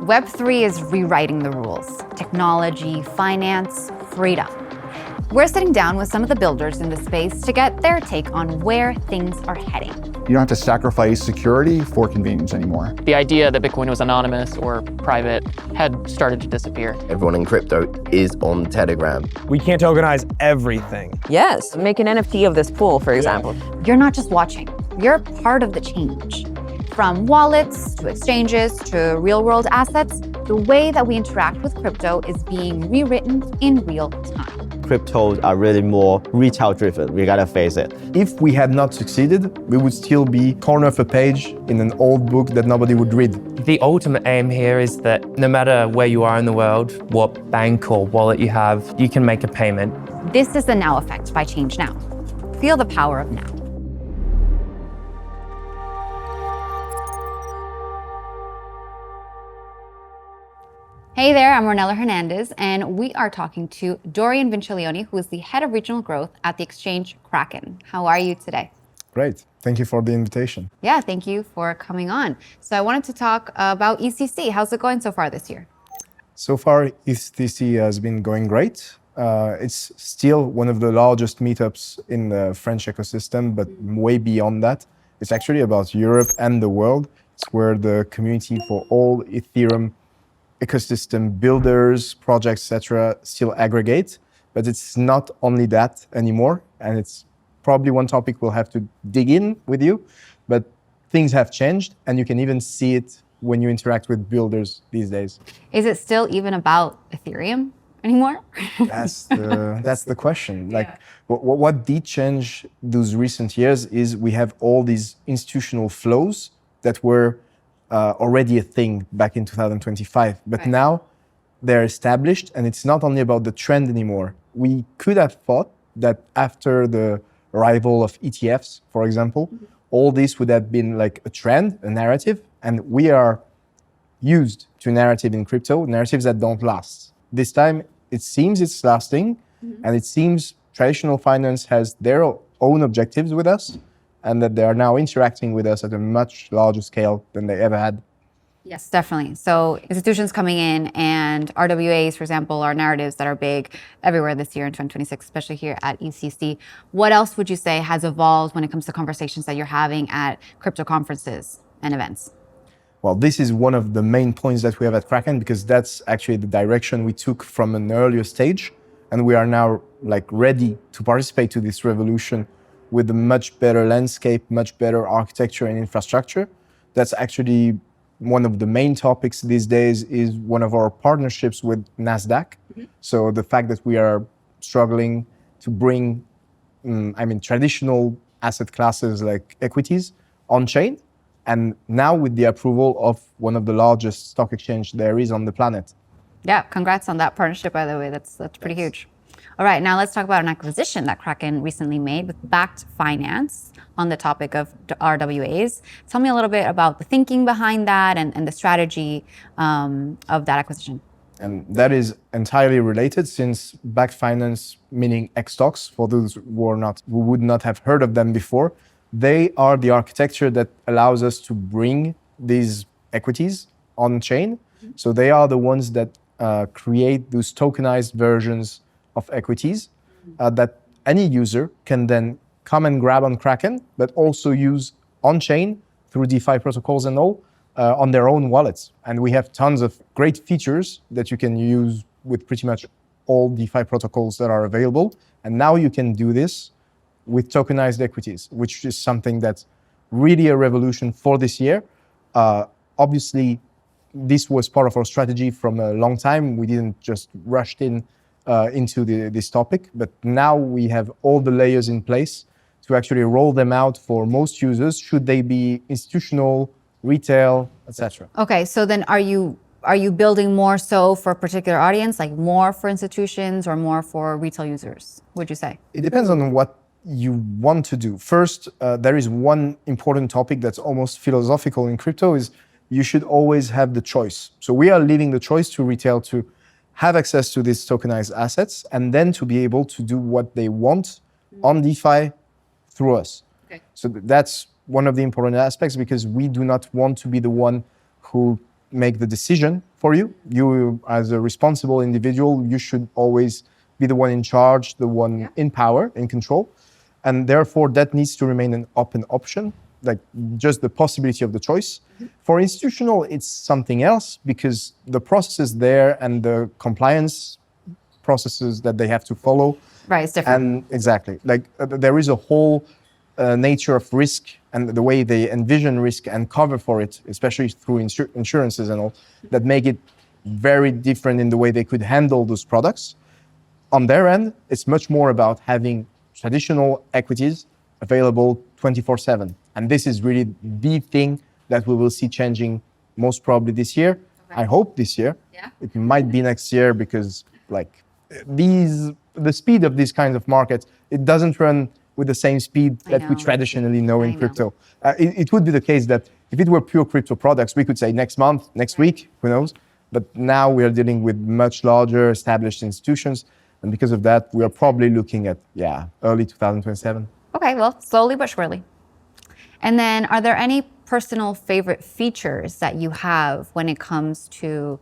Web3 is rewriting the rules. Technology, finance, freedom. We're sitting down with some of the builders in the space to get their take on where things are heading. You don't have to sacrifice security for convenience anymore. The idea that Bitcoin was anonymous or private had started to disappear. Everyone in crypto is on Telegram. We can't tokenize everything. Yes, make an NFT of this pool, for example. You're not just watching, you're part of the change. From wallets to exchanges to real-world assets, the way that we interact with crypto is being rewritten in real time. Cryptos are really more retail-driven, we gotta face it. If we had not succeeded, we would still be corner of a page in an old book that nobody would read. The ultimate aim here is that no matter where you are in the world, what bank or wallet you have, you can make a payment. This is the Now Effect by ChangeNOW. Feel the power of now. Hey there, I'm Ornella Hernandez, and we are talking to Dorian Vincileoni, who is the head of regional growth at the exchange Kraken. How are you today? Great. Thank you for the invitation. Yeah, thank you for coming on. So I wanted to talk about ECC. How's it going so far this year? So far, ECC has been going great. It's still one of the largest meetups in the French ecosystem, but way beyond that. It's actually about Europe and the world. It's where the community for all Ethereum ecosystem builders, projects, etc. still aggregate, but it's not only that anymore. And it's probably one topic we'll have to dig in with you, but things have changed and you can even see it when you interact with builders these days. Is it still even about Ethereum anymore? That's the question. Like, what did change those recent years is we have all these institutional flows that were already a thing back in 2025, but now they're established and it's not only about the trend anymore. We could have thought that after the arrival of ETFs, for example, all this would have been like a trend, a narrative, and we are used to narrative in crypto, narratives that don't last. This time, it seems it's lasting, and it seems traditional finance has their own objectives with us, and that they are now interacting with us at a much larger scale than they ever had. Yes, definitely. So institutions coming in and RWAs, for example, are narratives that are big everywhere this year in 2026, especially here at ECC. What else would you say has evolved when it comes to conversations that you're having at crypto conferences and events? Well, this is one of the main points that we have at Kraken, because that's actually the direction we took from an earlier stage. And we are now like ready to participate to this revolution with a much better landscape, much better architecture and infrastructure. That's actually one of the main topics these days, is one of our partnerships with NASDAQ. So the fact that we are struggling to bring, traditional asset classes like equities on chain, and now with the approval of one of the largest stock exchange there is on the planet. Yeah, congrats on that partnership, by the way. That's pretty huge. All right, now let's talk about an acquisition that Kraken recently made with Backed Finance on the topic of RWAs. Tell me a little bit about the thinking behind that and the strategy of that acquisition. And that is entirely related, since Backed Finance, meaning xStocks, for those who would not have heard of them before, they are the architecture that allows us to bring these equities on chain. So they are the ones that create those tokenized versions of equities that any user can then come and grab on Kraken, but also use on-chain through DeFi protocols and all on their own wallets. And we have tons of great features that you can use with pretty much all DeFi protocols that are available. And now you can do this with tokenized equities, which is something that's really a revolution for this year. Obviously, this was part of our strategy from a long time. We didn't just rush into this topic, but now we have all the layers in place to actually roll them out for most users, should they be institutional, retail, etc. Okay, so then are you building more so for a particular audience, like more for institutions or more for retail users, would you say? It depends on what you want to do. First, there is one important topic that's almost philosophical in crypto, is you should always have the choice. So we are leaving the choice to retail to have access to these tokenized assets and then to be able to do what they want on DeFi through us. Okay. So that's one of the important aspects, because we do not want to be the one who make the decision for you. You, as a responsible individual, you should always be the one in charge, the one in power, in control. And therefore, that needs to remain an open option, like just the possibility of the choice. For institutional, it's something else because the processes there and the compliance processes that they have to follow. Right, it's different. And exactly, like there is a whole nature of risk and the way they envision risk and cover for it, especially through insurances and all, that make it very different in the way they could handle those products. On their end, it's much more about having traditional equities available 24/7. And this is really the thing that we will see changing most probably this year. Okay. I hope this year. Yeah. It might be next year because like the speed of these kinds of markets, it doesn't run with the same speed that we traditionally know in crypto. It would be the case that if it were pure crypto products, we could say next month, next week, who knows? But now we are dealing with much larger established institutions. And because of that, we are probably looking at, early 2027. Okay, well, slowly but surely. And then are there any personal favorite features that you have when it comes to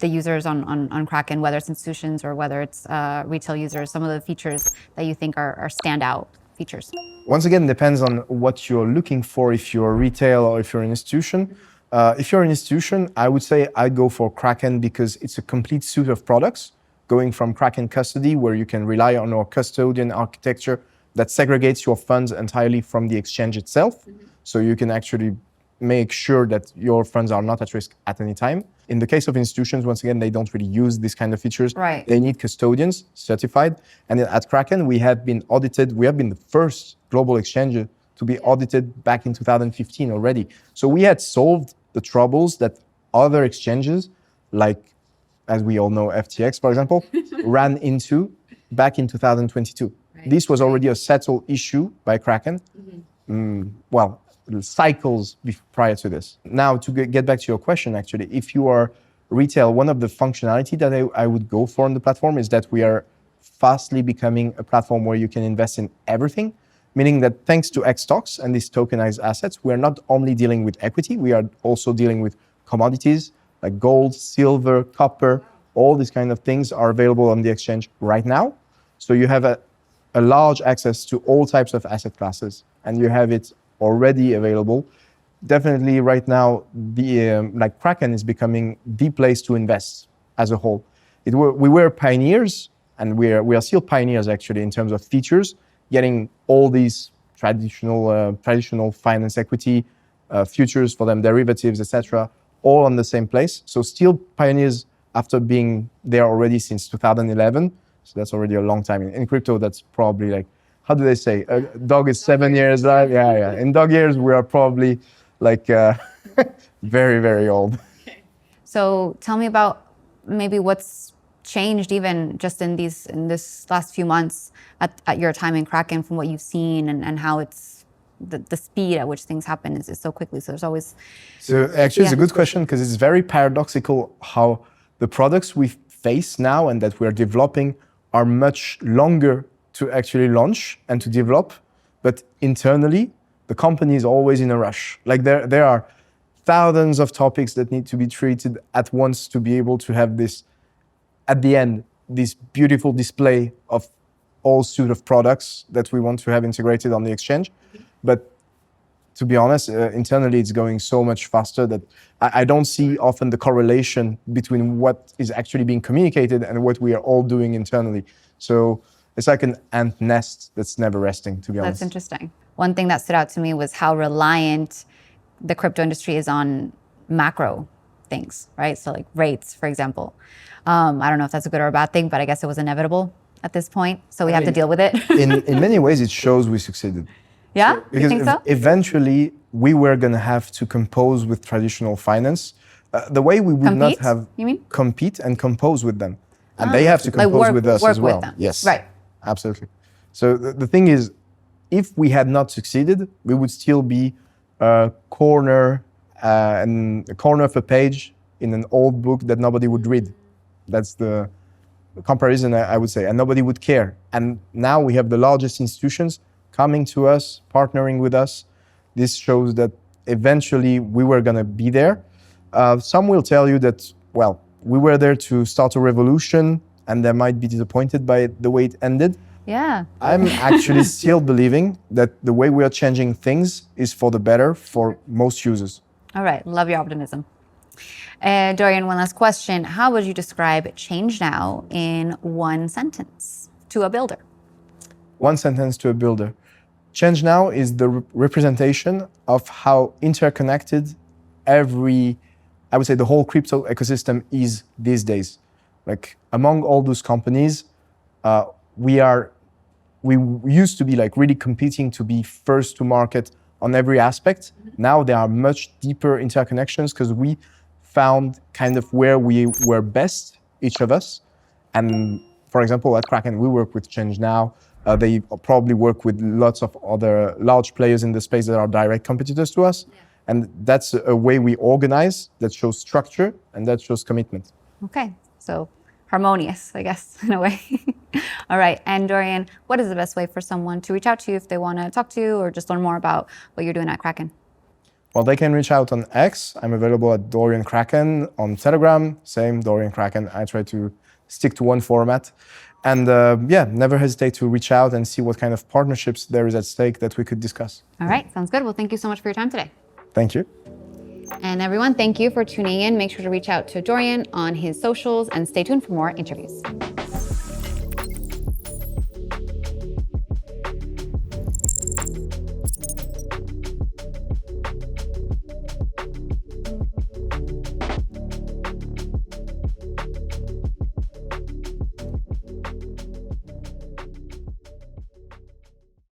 the users on Kraken, whether it's institutions or whether it's retail users, some of the features that you think are standout features? Once again, it depends on what you're looking for, if you're retail or if you're an institution. If you're an institution, I would say I'd go for Kraken because it's a complete suite of products, going from Kraken custody, where you can rely on our custodian architecture that segregates your funds entirely from the exchange itself. So you can actually make sure that your funds are not at risk at any time. In the case of institutions, once again, they don't really use this kind of features. Right. They need custodians certified. And at Kraken, we have been audited. We have been the first global exchange to be audited back in 2015 already. So we had solved the troubles that other exchanges, like, as we all know, FTX, for example, ran into back in 2022. Right. This was already a settled issue by Kraken. Cycles prior to this. Now, to get back to your question, actually, if you are retail, one of the functionality that I would go for on the platform is that we are fastly becoming a platform where you can invest in everything, meaning that thanks to xStocks and these tokenized assets, we are not only dealing with equity, we are also dealing with commodities like gold, silver, copper, all these kind of things are available on the exchange right now. So you have a large access to all types of asset classes, and you have it already available. Definitely right now, the Kraken is becoming the place to invest as a whole. We were pioneers, and we are still pioneers actually in terms of features, getting all these traditional finance equity futures for them, derivatives, etc., all on the same place. So still pioneers after being there already since 2011. So that's already a long time. In crypto, that's probably like, how do they say? A dog is 7 years, right? Yeah. In dog years, we are probably like very, very old. So tell me about maybe what's changed even just in this last few months at your time in Kraken from what you've seen and how it's the speed at which things happen is so quickly. So there's always... So actually, it's a good question because it's very paradoxical how the products we face now and that we're developing are much longer to actually launch and to develop, but internally, the company is always in a rush. Like there are thousands of topics that need to be treated at once to be able to have this, at the end, this beautiful display of all suite of products that we want to have integrated on the exchange. But to be honest, internally, it's going so much faster that I don't see often the correlation between what is actually being communicated and what we are all doing internally. So it's like an ant nest that's never resting, to be honest. That's interesting. One thing that stood out to me was how reliant the crypto industry is on macro things, right? So like rates, for example. I don't know if that's a good or a bad thing, but I guess it was inevitable at this point. So we have to deal with it. in many ways, it shows we succeeded. Yeah, so, because you think so? Eventually, we were going to have to compose with traditional finance. The way we would not have compete and compose with them. And they have to compose with us as well. Yes, right. Absolutely. So the thing is, if we had not succeeded, we would still be a corner of a page in an old book that nobody would read. That's the comparison I would say, and nobody would care. And now we have the largest institutions coming to us, partnering with us. This shows that eventually we were going to be there. Some will tell you that, well, we were there to start a revolution and they might be disappointed by the way it ended. Yeah. I'm actually still believing that the way we are changing things is for the better for most users. All right. Love your optimism. Dorian, one last question. How would you describe ChangeNOW in one sentence to a builder? One sentence to a builder. ChangeNOW is the representation of how interconnected I would say the whole crypto ecosystem is these days. Like among all those companies, we used to be like really competing to be first to market on every aspect. Now there are much deeper interconnections because we found kind of where we were best, each of us. And for example, at Kraken, we work with ChangeNOW. They probably work with lots of other large players in the space that are direct competitors to us. Yeah. And that's a way we organize that shows structure and that shows commitment. Okay, so harmonious, I guess, in a way. All right, and Dorian, what is the best way for someone to reach out to you if they want to talk to you or just learn more about what you're doing at Kraken? Well, they can reach out on X. I'm available at Dorian Kraken. On Telegram, same, Dorian Kraken. I try to stick to one format. And yeah, never hesitate to reach out and see what kind of partnerships there is at stake that we could discuss. All right, sounds good. Well, thank you so much for your time today. Thank you. And everyone, thank you for tuning in. Make sure to reach out to Dorian on his socials and stay tuned for more interviews.